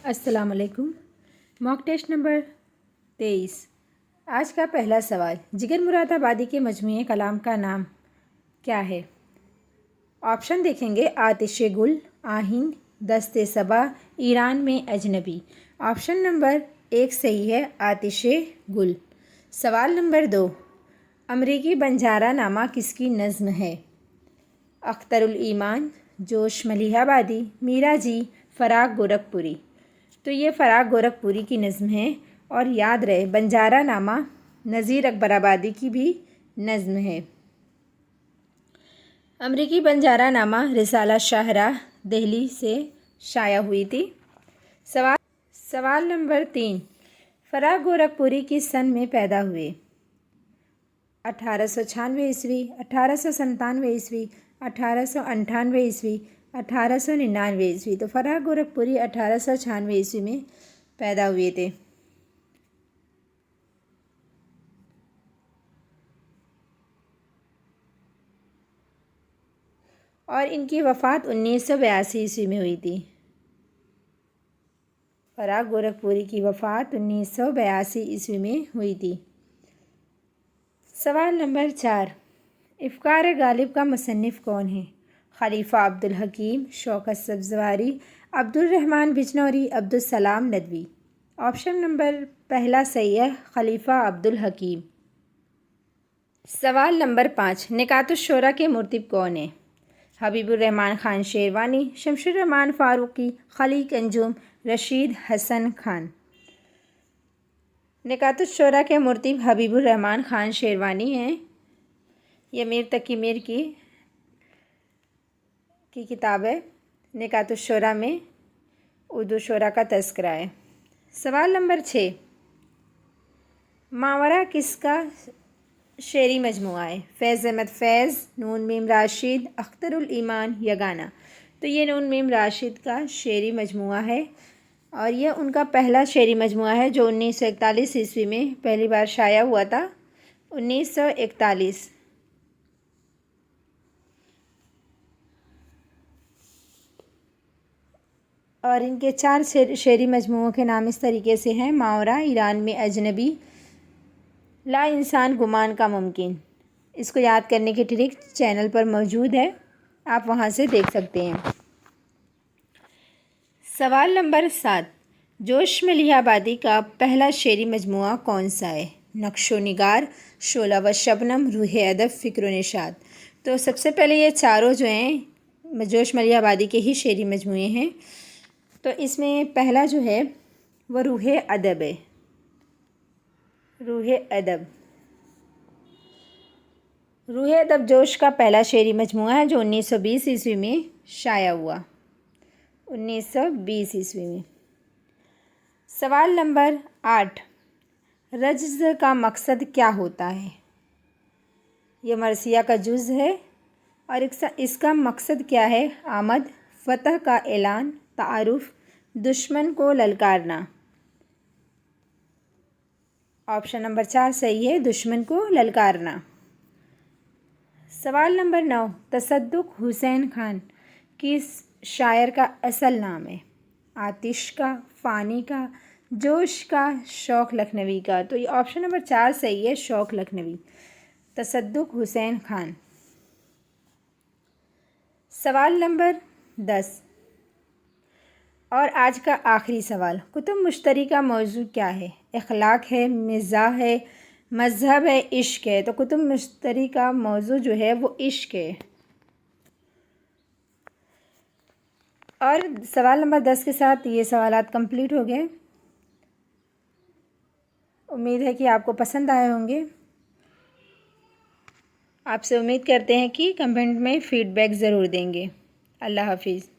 السلام علیکم۔ موک test number 23۔ آج کا پہلا سوال، جگر مراد آبادی کے مجموعہ کلام کا نام کیا ہے؟ آپشن دیکھیں گے، آتش گل، آہن، دست صبا، ایران میں اجنبی۔ آپشن نمبر 1 صحیح ہے، آتش گل۔ سوال نمبر 2، امریکی بنجارہ نامہ کس کی نظم ہے؟ اختر الایمان، جوش ملیح آبادی، میرا جی، فراق گورکھپوری۔ تو یہ فراق گورکھپوری کی نظم ہے، اور یاد رہے بنجارہ نامہ نذیر اکبر آبادی کی بھی نظم ہے۔ امریکی بنجارہ نامہ رسالہ شاہراہ دہلی سے شائع ہوئی تھی۔ سوال نمبر 3، فراق گورکھپوری کس سن میں پیدا ہوئے؟ 1896 عیسوی، 1897 عیسوی، 1898 عیسوی، 1899 عیسوی۔ تو فراق گورکھپوری 1896 عیسوی میں پیدا ہوئے تھے۔ اور ان کی وفات 1982 عیسوی میں ہوئی تھی۔ فراق گورکھپوری کی وفات 1982 عیسوی میں ہوئی تھی۔ سوال نمبر 4، افکار غالب کا مصنف کون ہے؟ خلیفہ عبدالحکیم، شوکت سبزواری، عبدالرحمن بجنوری، عبدالسلام ندوی۔ آپشن نمبر 1 صحیح ہے، خلیفہ عبدالحکیم۔ سوال نمبر 5، نکات الشورى کے مرتب کون ہیں؟ حبیب الرحمن خان شیروانی، شمس الرحمن فاروقی، خلیق انجم، رشید حسن خان۔ نکات الشورى کے مرتب حبیب الرحمن خان شیروانی ہیں۔ یہ میر تقی میر کی کتاب ہے۔ نکات الشورى میں اردو شعراء کا تذکرہ ہے۔ سوال نمبر 6، ماورا کس کا شعری مجموعہ ہے؟ فیض احمد فیض، نون میم راشد، اختر الایمان، یگانہ۔ تو یہ نون میم راشد کا شعری مجموعہ ہے، اور یہ ان کا پہلا شعری مجموعہ ہے جو 1941 عیسوی میں پہلی بار شائع ہوا تھا۔ 1941۔ اور ان کے 4 شعری مجموعوں کے نام اس طریقے سے ہیں: ماورا، ایران میں اجنبی، لا انسان گمان کا ممکن۔ اس کو یاد کرنے کی ٹرک چینل پر موجود ہے، آپ وہاں سے دیکھ سکتے ہیں۔ سوال نمبر 7، جوش ملیح آبادی کا پہلا شعری مجموعہ کون سا ہے؟ نقش و نگار، شعلہ و شبنم، روح ادب، فکر و نشاط۔ تو سب سے پہلے یہ چاروں جو ہیں جوش ملیح آبادی کے ہی شعری مجموعے ہیں۔ تو اس میں پہلا جو ہے وہ روح ادب ہے۔ روح ادب۔ روح ادب جوش کا پہلا شعری مجموعہ ہے جو 1920 عیسوی میں شائع ہوا۔ 1920 عیسوی میں۔ سوال نمبر 8، رجز کا مقصد کیا ہوتا ہے؟ یہ مرثیہ کا جز ہے، اور اس کا مقصد کیا ہے؟ آمد، فتح کا اعلان، تعارف، دشمن کو للکارنا۔ آپشن نمبر 4 صحیح ہے، دشمن کو للکارنا۔ سوال نمبر 9، تصدق حسین خان کس شاعر کا اصل نام ہے؟ آتش کا، فانی کا، جوش کا، شوق لکھنوی کا۔ تو یہ آپشن نمبر 4 صحیح ہے، شوق لکھنوی، تصدق حسین خان۔ سوال نمبر 10 اور آج کا آخری سوال، کتب مشتری کا موضوع کیا ہے؟ اخلاق ہے، مزاح ہے، مذہب ہے، عشق ہے۔ تو کتب مشتری کا موضوع جو ہے وہ عشق ہے۔ اور سوال نمبر 10 کے ساتھ یہ سوالات کمپلیٹ ہو گئے۔ امید ہے کہ آپ کو پسند آئے ہوں گے۔ آپ سے امید کرتے ہیں کہ کمنٹ میں فیڈ بیک ضرور دیں گے۔ اللہ حافظ۔